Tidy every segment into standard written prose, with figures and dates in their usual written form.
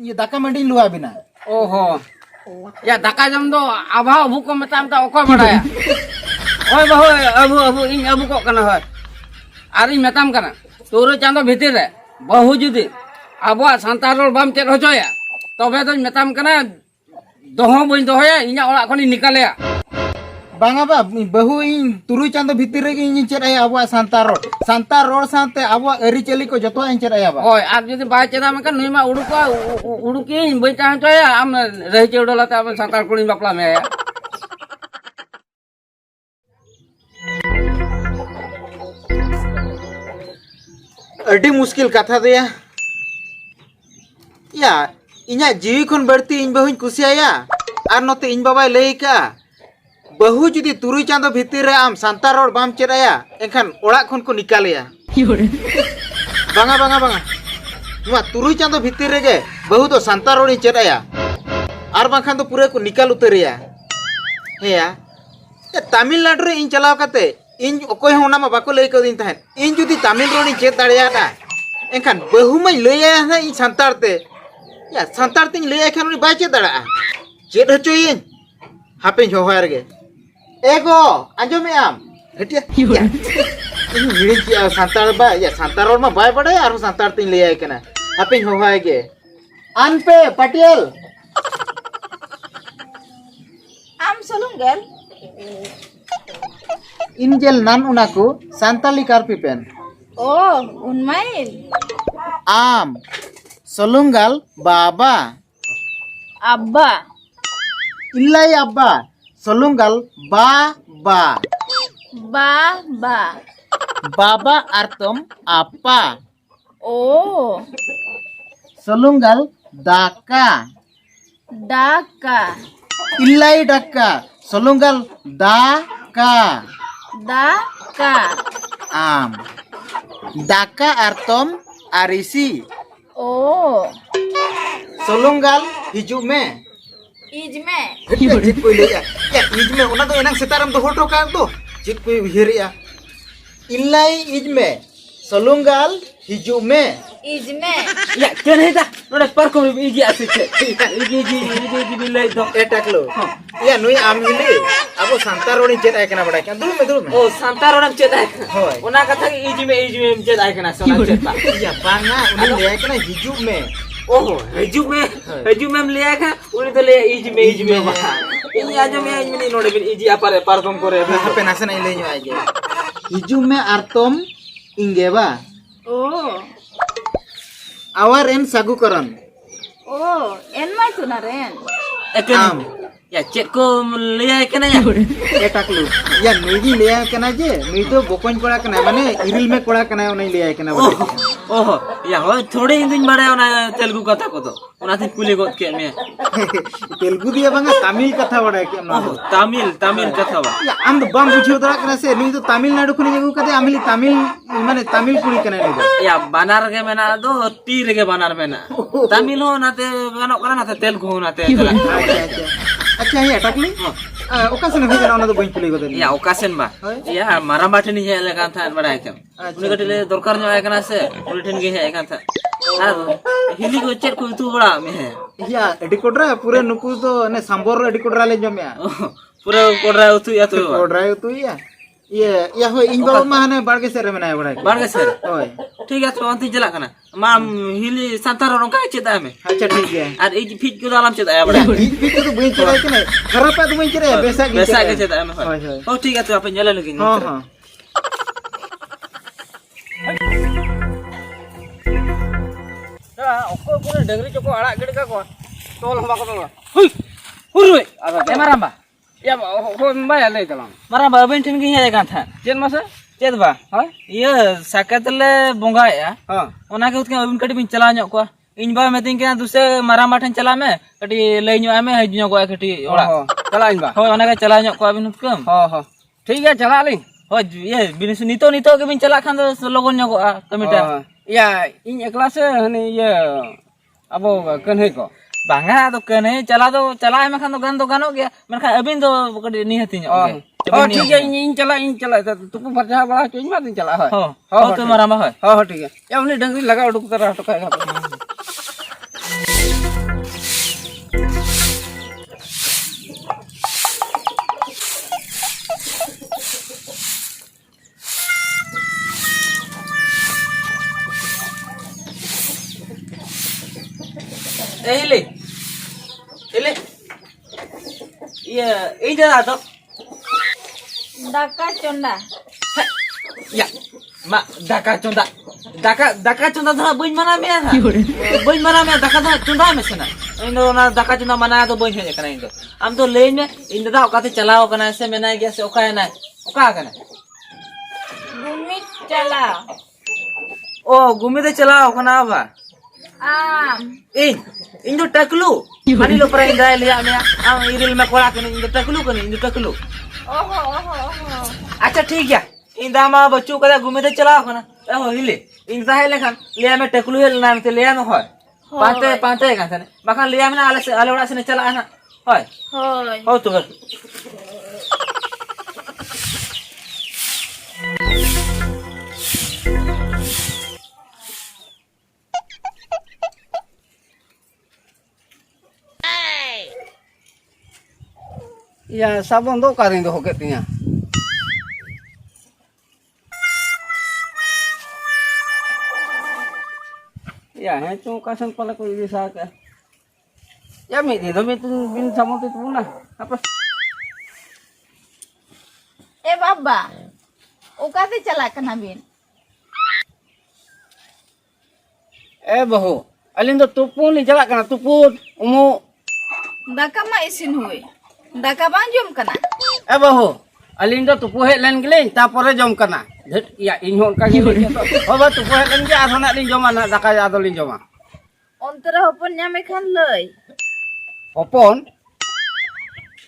ये दाका मंडी लुआ बिना ओहो या दाका जम दो आभा अबू को मताम ता ओको बडाया ओय बहु अबू अबू इन अबू को कना है आरी मताम कना तोरो चांदो भीतर रे बहु जुदी आबो सांतार रोड बाम चेत होचोया तबे तो मताम कना दोहो बइन दोहोया इना ओला खनि निकालेया बांगा बा बहु इन तुरु चांदो भीतर रे इन चेत आया अबो सांतार रोड साथे अबो अरी चली को जतो इन चेत आया बा ओय आप जुदी बाय चेदा मकन नुई मा उडुकी बइन ता होचोया आम रही चेडोलाते अब सांतार कुड़ी बापला में आया अड़ी मुश्किल कथा दे या इना जीवी खन बढ़ती इन बहु कुसिया और नते इन बाबा लई का बहु जुदी तुरुई चांदो भीतर रे आम सांतार रोड बाम चेराया एखान ओड़ा खन को निकालेया बांगा बांगा बांगा नुआ तुरुई चांदो भीतर रे गे बहु तो सांतार रोड चेराया और बाखान तो पूरे को निकाल उतरिया हेया तमिलनाडु रे इन चलाव काते इन ओकोय होना मा बाको लई को दिन तहन इन जुदी तमिल रोड इन चेत दाड़िया ना एखान बहु मै लई आया ना इन सांतार ते या सांतार तिन लई आखान उनी बाय चेत दाड़ा चेत होचोइन हापे होहार गे एगो आंजो में आम हटिया इन हिड़ी की सांतार बा या सांतार रोड मा बाय बड़े और सांतार तिन लई आय कना हापे होहाय गे आन पे पटेल आम सलुंगल इनजेल नान उनाको सांताली कार्पिपेन ओ उनमाइल आम सलुंगल बाबा अब्बा इल्लाई अब्बा सलुंगल बाबा बाबा बाबा अर्थम अप्पा ओ सलुंगल दाका डाका इल्लाई डक्का सलुंगल दाका डाका आम दाका अर्थम आरिसी ओ सलुंगल हिजू में इज में जित कोई ले या इज में उना तो एनंग सेतारम तो होटो का तो जित कोई हिरिया इल्लाई इज में सलुंगल हिजू में इज में या केन हेदा नोडे पर को इजी आसे इजी बिलै दो एटाकलो या नुई आम हिली अब सांतार रोड चेत आय कना बडा क्या दूर में ओ सांतार रोड चेत आय होय ओना कथा इजी में चेत आय कना सोना चेत या बांगा उनी ले आय कना हिजू में ओहो हजू में ले आय का उनी तो ले इजी में बा इन आजो में इनी नोडे बिन इजी अपारे पारदम करे हापे नासे नै ले न्यू आय गे हिजू में अर्थम इंगेबा ओ आवर एन सागुकरण ओ एन माय तुनारेन आम या चेत को ले आय कना या एटाकलु या नुई ले आय कना जे नुई तो बोकोन कोड़ा कना माने इरिल में कोड़ा कना उनी ले आय कना बडा ओहो या हो थोड़े दिन बड़े ओना तेलुगु कथा को तो ओना थी कुली गोत के में तेलुगु दिया बांगा तमिल कथा बडा के ओहो तमिल कथा बा या आम दो बाम बुझियो दरा कना से नुई तो तमिलनाडु खुनी जगु कते आमिली तमिल माने तमिल कुड़ी कना नुई या बानार के मेना दो तीर के बानार मेना तमिल हो नाते गानो करा नाते तेलुगु हो नाते अच्छा ये अटकली ओकासन हो जना तो बइन कुली गदे या ओकासन बा या मारा बाटनी हे लगा था बड़ा के उनी कटले दरकार न आकना से उनी ठन के हे का था हिली को चेट को तू बड़ा में है या एडिकोड्रा पूरे नुकु तो ने सांबर एडिकोड्रा ले जम्या पूरा कोडरा उतु या तो कोडरा उतु या या हो इन बाबा माने बाड़गे सेरे मेना बड़ा बाड़गे सेरे होय ठीक है तो अंति चला कना माम हिली सांतार रंका चेता में अच्छा ठीक है और ई फिट को दालम चेता बड़ा फिट तो बइन चला के नहीं खराब है तो बइन चले बेसा के चेता में हो ठीक है तो अपन जला लगी हां हां ओको पूरे डंगरी चको आड़ा गिड़ का को तोल हवा को हुई हुई ए मारांबा या हो माया ले चला मारांबा अबेन ठन की हे का था चेन मासे चेत बा हां ये साकत ले बोंगा या हां ओना के उतके अबेन कटी बिन चला न्यो को इन बा में दिन के दूसरे मारांबा ठन चला में कटी ले न्यो में हज न्यो को कटी ओड़ा चला इन बा हो ओना के चला न्यो को अबेन उतकम हां हां ठीक है चला ली हो ये बिन नितो के बिन चला खान तो लोगन न्यो को कमिटा या इन एकला से हने ये अब कन्हे को बांगा तो कन्हे चला है मखान तो गान तो गानो गया मनखा अबिन तो कडी नि हती ओ ठीक है इन चला तुपु फरजा बड़ा चोइन मा दिन चला है हो तो मारा मा है हो ठीक है या उनी डंगरी लगा उडुक तरह टका Hele. Hele. Iya, ini dah tu. Daka chonda. Ya, mak daka cunda. Daka cunda dah bain mana mea ha. Bain mana mea daka dah cunda mea sana. Indo na daka cunda mana tu bain hanya kena indo. Am tu lain me indo dah okate chalao kena se mena gya se okaya na. Oka kena. Gumi chala. Oh, gumi te chalao kena apa? Eh, Indo taklu. Ani lo pernah indai lihat mea. Am iril me kola kena indo taklu kena indo taklu. oh. अच्छा ठीक है इंदा मा बच्चों का घूमे तो चला हो ना हो हिले इंदा है लेखन लिया में टकलू है नाम ते लिया में हो पांते का था मखान लिया में आले वाला से चला ना होय Hoy. हो तो कर Ya sabon do karing do hoket tinya. Ya he tu kasan pala ko bisa ka. Ya mi di do mi tu bin sabon tu puna. Apa? Eh baba. Ukate chala kana bin. Bahu. Alin do tupun ni jalak kana tupun umu. Daka ma isin hoy. Daka bang jom kana. Bahu. Alin do tupu het len gele tapore jom kana. Ya inhon ka gile. Oba tupu het len ge arhona lin joma na daka ado lin joma. Ontara hopon nyame khan loy. Hopon.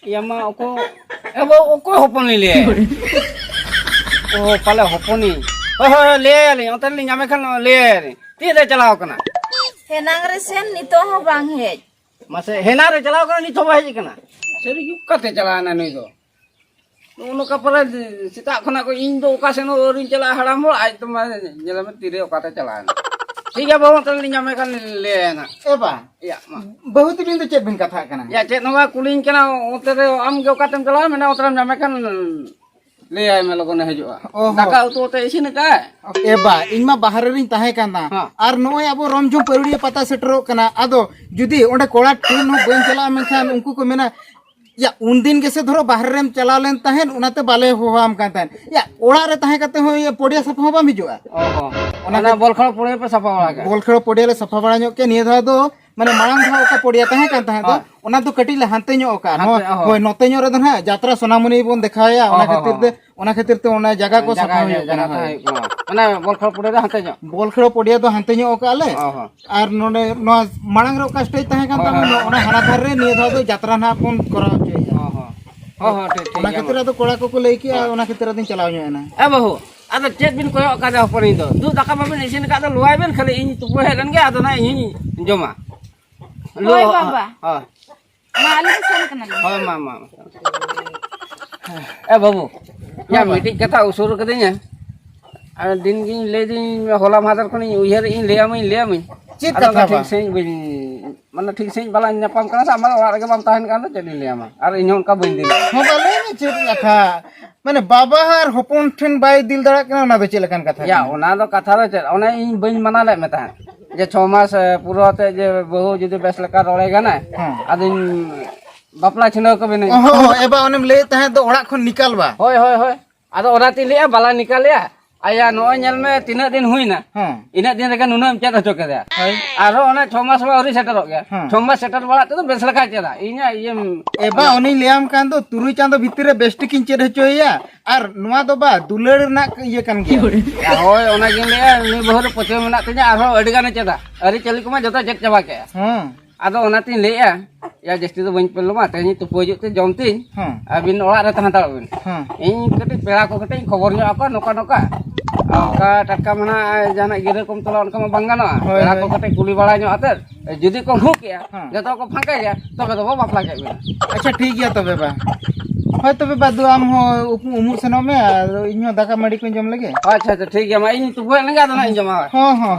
Ya ma oko. Bahu oko hopon li le. Oh pala hopon ni. Oh le le ontar lin nyame kan le. Ti de chalao kana. Henang resen nito ho bang hej. Mase hena re chalao kana ni thoba heji kana. Seri yuk kate chalana ni do. Uno kapara sita khona ko indo okaseno orin chala haram ho ai to ma jelame tire okate chalana. ठीक है बाबू तल निया में kan le na. Eba, Ya ma. बहुत दिन तो चेत बिन कथा कना. Ya cek noga kuling kana otere am ge okatem chala mena otere nyame kan le ai me logon hejua. Daka utu ote isin ka. Eba, इनमा बाहर रिन ताहे काना. हाँ। आर नोय अबो रमझुम परुड़िया पता सेटरो कना. आदो जुदी ओंडे कोड़ा ट्रेन हो बन चला मेखान उनको को मेना या उन दिन कैसे धरो बाहर रेम चला लेन ताहेन उनाते बाले होवाम कान ताहेन. या ओड़ा रे ताहे कते हो ये पोडिया सफा हो बाम हिजुआ. ओहो. ओना बॉल खळ पुरे पे सफा वाला का. बोल खेलो पोडिया ले सफा बड़ा ᱧᱚᱜ के निया धा दो माने मांग धा ओका पोडिया ताहे कान ताहे दो ओना दो कटी ले हांते ᱧᱚᱜ ओका. होय नोते ᱧᱚᱜ रे दन हा यात्रा सोनामुनी बोन देखाया ओना खातिर ते ओना जगह को सफा हो जगह माने बॉल खळ पुरे हते जो. बोल खेलो पोडिया दो हांते ᱧᱚᱜ ओका ले. ओहो. आर नोने नो मांग रे ओका स्टेज ताहे कान तामे ओना हाना धार रे निया धा दो यात्रा ना बोन कराव चेया. ओहो. ओहो ठीक ओना ठीक. खातिर तो कोड़ा को लई कि ओना खातिर दिन चलाव ᱧᱚᱜ एना. बाबू ada cek bin koyo kada hopon itu. Du daka babin isin ka da luai ben khali ini tupu helan ge adona ini joma. Hoy baba. Oh. Ma ali sen kana bin. Oh mama. Babu. Ya meeting kata usur katanya. Din gin le din hola madar koni uyar in le amin. Cit kata ठीक से bin mana ठीक से bala nyapam kana sama orang ge bam tahan kana jadi le ama. Ar inyon ka bin din. हो बाले ने चेत कथा माने बाबा हार होपन ठेन बाय दिल दड़ा कना ना दो चेलकन कथा. Ya ona do katha do chet ona in bin mana le meta. Je 6 mas puro te je bahu jodi bes leka role gana. Adin bapla chino ko bin. ओहो एबा ओनेम ले ताहे दो ओड़ा खन निकाल बा. Hoi. Ado ora ti le bala nikal ya. Aya no nyel me tina din huina. Ina din reka nunam chat hocho ke dia. Aro ona 6 mas ba ori setter ho gaya. 6 mas setter bala te to bes leka chela. Inya iem एबा ओनी लेयाम कान दो तुरुई चांदो भितर रे best किन chair हचोया are नुवा दो बा दुलड़ ना ये कान गया. ya hoi ona gin le ni bahur poche mena tinya aro adi gana cheda. Ari cheli kuma jota cek chaba ke. Ado ona tin le ya jesti to bain perlu ma tani tu pojuk te jom tin. Abin ola re tahan tahu bin. Ini ketik pela ko ketik khobornya apa noka. Ka taka mana jana gira kom tolon kama bangano. Pela ko ketik kuli bala nyo ater. Judi ko huk ya. Joto ko phangka ya. Tobe to bapla ke bin. अच्छा ठीक गया तबे बा. होय तबे बा दो आम हो उमुर सनो में आर इन्हो दाका मड़ी को जम लगे. अच्छा ठीक है ma ini tu buat lagi ada nak jama. हां.